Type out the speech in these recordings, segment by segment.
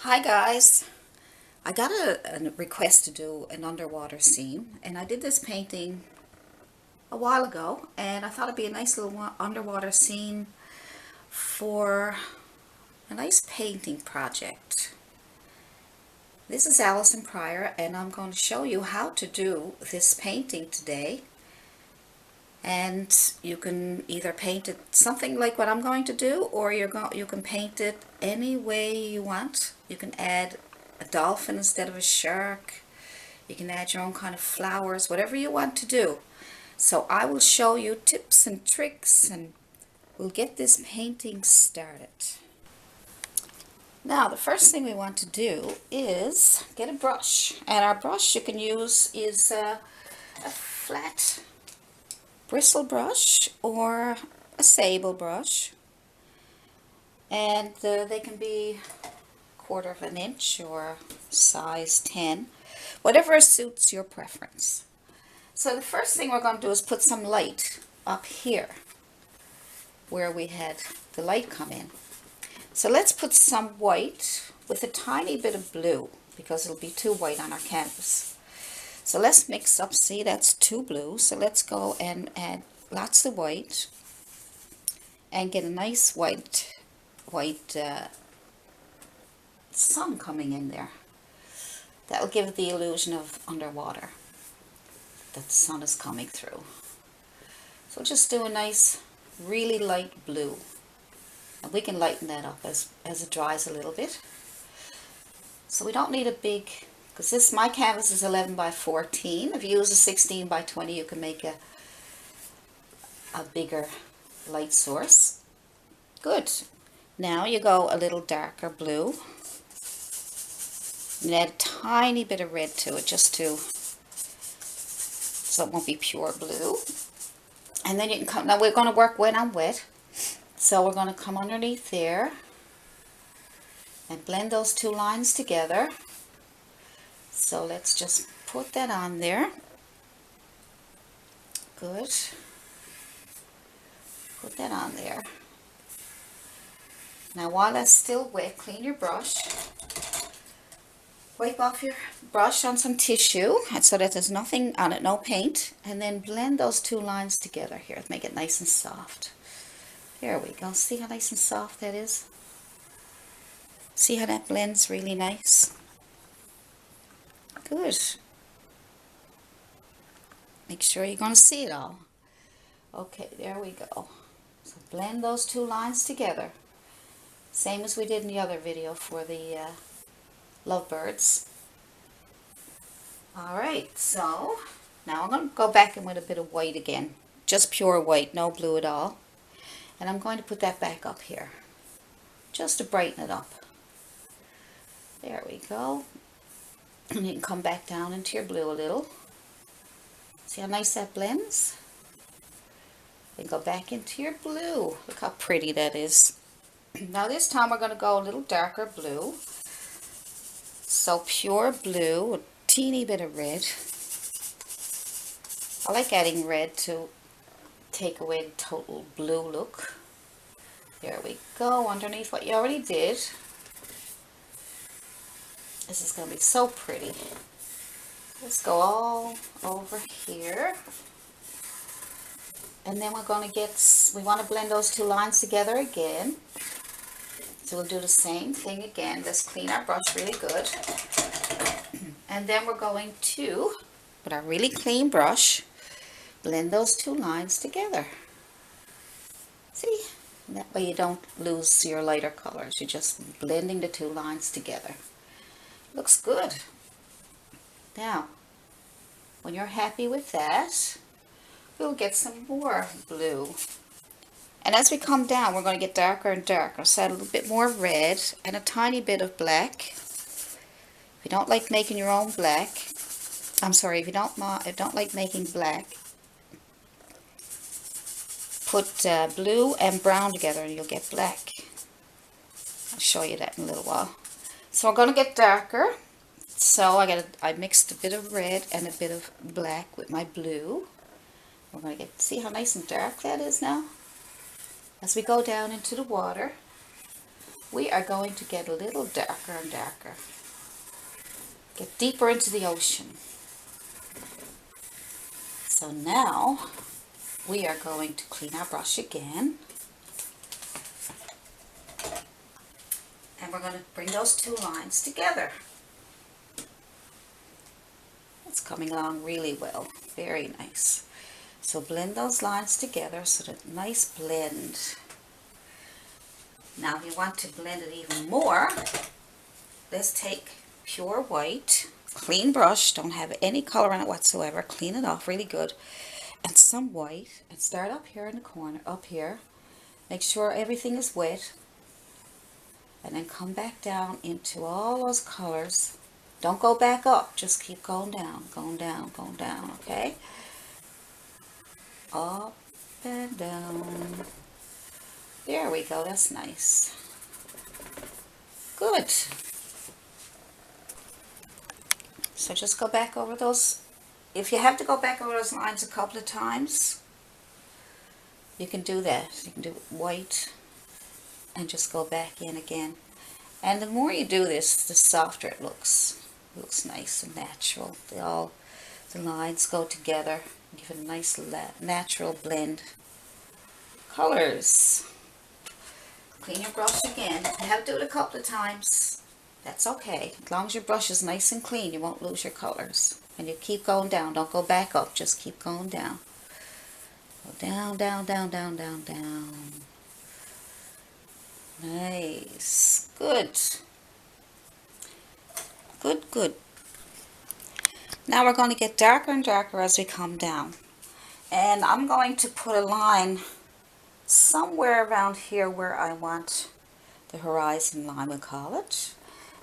Hi guys, I got a request to do an underwater scene, and I did this painting a while ago, and I thought it'd be a nice little underwater scene for a nice painting project. This is Allison Pryor, and I'm going to show you how to do this painting today. And you can either paint it something like what I'm going to do, or you can paint it any way you want. You can add a dolphin instead of a shark. You can add your own kind of flowers, whatever you want to do. So I will show you tips and tricks, and we'll get this painting started. Now the first thing we want to do is get a brush, and our brush you can use is a flat bristle brush or a sable brush, and they can be 1/4 of an inch or size 10, whatever suits your preference. So the first thing we're going to do is put some light up here where we had the light come in. So let's put some white with a tiny bit of blue, because it'll be too white on our canvas. So let's mix up. See, that's too blue. So let's go and add lots of white and get a nice white sun coming in there. That'll give the illusion of underwater, that the sun is coming through. So just do a nice, really light blue. And we can lighten that up as it dries a little bit. So we don't need a big, because my canvas is 11 by 14. If you use a 16 by 20, you can make a bigger light source. Good. Now you go a little darker blue and add a tiny bit of red to it, just so it won't be pure blue. And then you can come, now we're going to work wet on wet. So we're going to come underneath there and blend those two lines together. So let's just put that on there. Good. Put that on there. Now while that's still wet, clean your brush. Wipe off your brush on some tissue so that there's nothing on it, no paint. And then blend those two lines together here. Make it nice and soft. There we go. See how nice and soft that is? See how that blends really nice? Good. Make sure you're going to see it all. Okay, there we go. So blend those two lines together. Same as we did in the other video for the lovebirds. Alright, so now I'm going to go back in with a bit of white again. Just pure white, no blue at all. And I'm going to put that back up here, just to brighten it up. There we go. And you can come back down into your blue a little. See how nice that blends? Then go back into your blue. Look how pretty that is. Now this time we're going to go a little darker blue. So pure blue, a teeny bit of red. I like adding red to take away the total blue look. There we go, underneath what you already did. This is going to be so pretty. Let's go all over here. And then we're going to we want to blend those two lines together again. So we'll do the same thing again. Let's clean our brush really good. And then we're going to, with our really clean brush, blend those two lines together. See? And that way you don't lose your lighter colors. You're just blending the two lines together. Looks good. Now, when you're happy with that, we'll get some more blue. And as we come down, we're going to get darker and darker. So add a little bit more red and a tiny bit of black. If you don't like making your own black, if you don't like making black, put blue and brown together and you'll get black. I'll show you that in a little while. So we're going to get darker. So I mixed a bit of red and a bit of black with my blue. We're going to see how nice and dark that is now? As we go down into the water, we are going to get a little darker and darker. Get deeper into the ocean. So now we are going to clean our brush again. And we're going to bring those two lines together. It's coming along really well. Very nice. So blend those lines together so that nice blend. Now if you want to blend it even more, let's take pure white, clean brush, don't have any color in it whatsoever, clean it off really good, and some white, and start up here in the corner, up here. Make sure everything is wet, and then come back down into all those colors. Don't go back up, just keep going down, going down, going down, okay? Up and down. There we go, that's nice. Good. So just go back over those. If you have to go back over those lines a couple of times, you can do that. You can do white and just go back in again. And the more you do this, the softer it looks. It looks nice and natural. The lines go together. Give it a nice natural blend. Colors. Clean your brush again. You have to do it a couple of times. That's okay. As long as your brush is nice and clean, you won't lose your colors. And you keep going down. Don't go back up. Just keep going down. Go down, down, down, down, down, down. Nice. Good. Good, good. Now we're going to get darker and darker as we come down. And I'm going to put a line somewhere around here where I want the horizon line, we'll call it.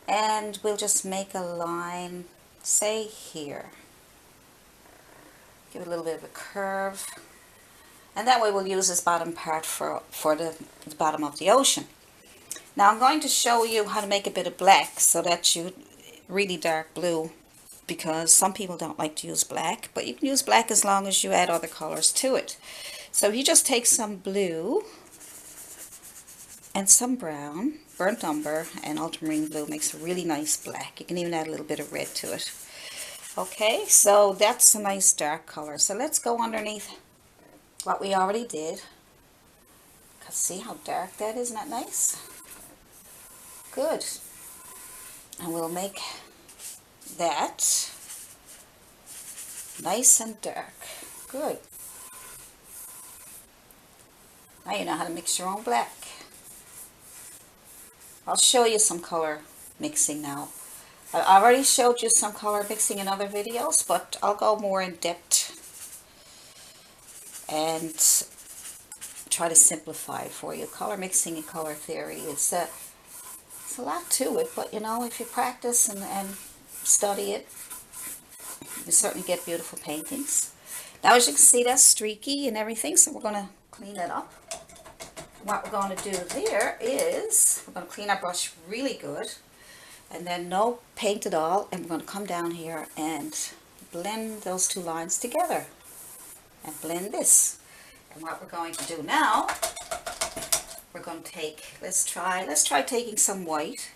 And we'll just make a line, say here. Give it a little bit of a curve. And that way we'll use this bottom part for the bottom of the ocean. Now I'm going to show you how to make a bit of black so that you really dark blue, because some people don't like to use black, but you can use black as long as you add other colors to it. So you just take some blue and some brown, burnt umber, and ultramarine blue makes a really nice black. You can even add a little bit of red to it. Okay, so that's a nice dark color. So let's go underneath what we already did. Because see how dark that is, isn't that nice? Good. And we'll make that nice and dark. Good. Now you know how to mix your own black. I'll show you some color mixing now. I already showed you some color mixing in other videos, but I'll go more in depth and try to simplify it for you. Color mixing and color theory, it's a lot to it, but you know, if you practice and study it, you certainly get beautiful paintings. Now as you can see, that's streaky and everything, so we're going to clean that up. What we're going to do there is we're going to clean our brush really good, and then no paint at all, and we're going to come down here and blend those two lines together and blend this. And what we're going to do now, we're going to take, let's try taking some white,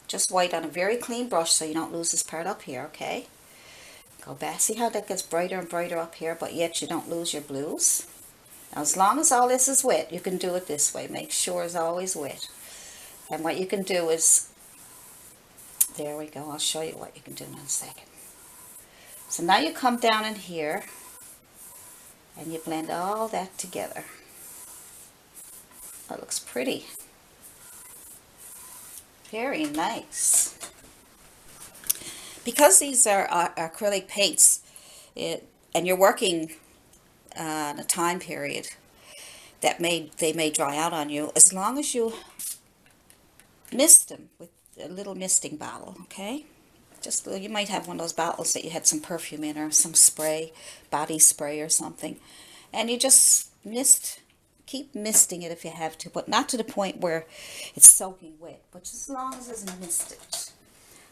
just white on a very clean brush so you don't lose this part up here, okay? Go back, see how that gets brighter and brighter up here, but yet you don't lose your blues. Now as long as all this is wet, you can do it this way. Make sure it's always wet. And what you can do is, there we go, I'll show you what you can do in a second. So now you come down in here and you blend all that together. That looks pretty. Very nice. Because these are acrylic paints, and you're working on a time period that they may dry out on you, as long as you mist them with a little misting bottle, okay? Just you might have one of those bottles that you had some perfume in, or some spray, body spray or something, and you just keep misting it if you have to, but not to the point where it's soaking wet, but just as long as it's misted.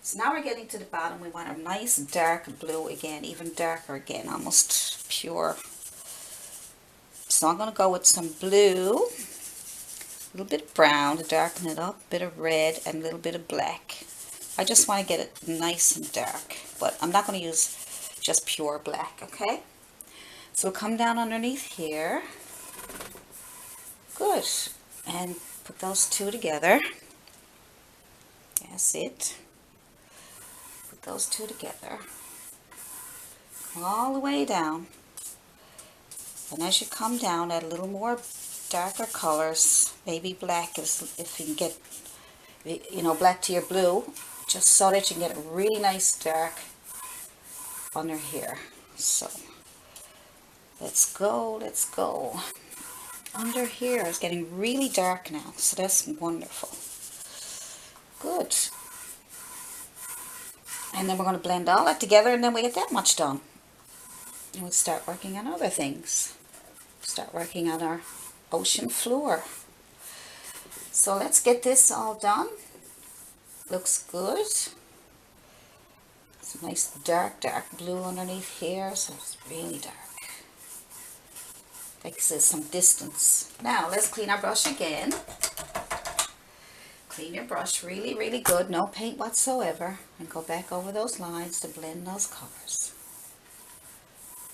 So now we're getting to the bottom. We want a nice dark blue again, even darker again, almost pure. So I'm going to go with some blue, A little bit of brown to darken it up, a bit of red, and a little bit of black. I just want to get it nice and dark, but I'm not going to use just pure black, okay? So we'll come down underneath here. Good. And put those two together. That's it. Put those two together. All the way down. And as you come down, add a little more darker colors, maybe black if you can get, you know, black to your blue, just so that you can get a really nice dark under here. So let's go. Under here is getting really dark now, so that's wonderful. Good. And then we're going to blend all that together, and then we get that much done. And we start working on other things. Start working on our ocean floor. So let's get this all done. Looks good. It's a nice dark blue underneath here, so it's really dark. Takes us some distance. Now let's clean our brush again. Clean your brush really good, no paint whatsoever, and go back over those lines to blend those colors.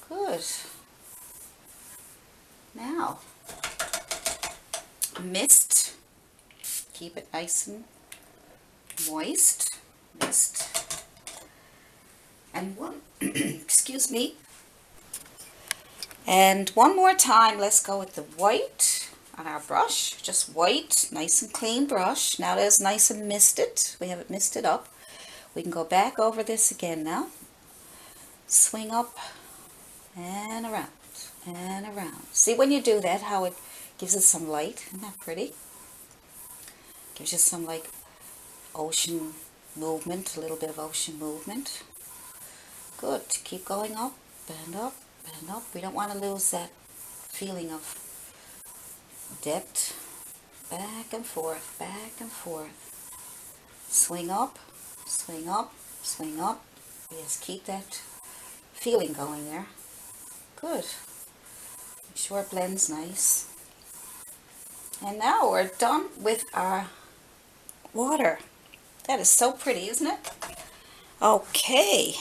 Good. Now, mist. Keep it nice and moist. Mist. And one, excuse me. And one more time, let's go with the white on our brush. Just white, nice and clean brush. Now that it's nice and misted, we have it misted up. We can go back over this again now. Swing up and around and around. See when you do that, how it gives us some light? Isn't that pretty? Gives you some like ocean movement, a little bit of ocean movement. Good. Keep going up, bend up, bend up. We don't want to lose that feeling of depth. Back and forth, back and forth. Swing up, swing up, swing up. Yes, keep that feeling going there. Good. Make sure it blends nice. And now we're done with our water. That is so pretty, isn't it? Okay.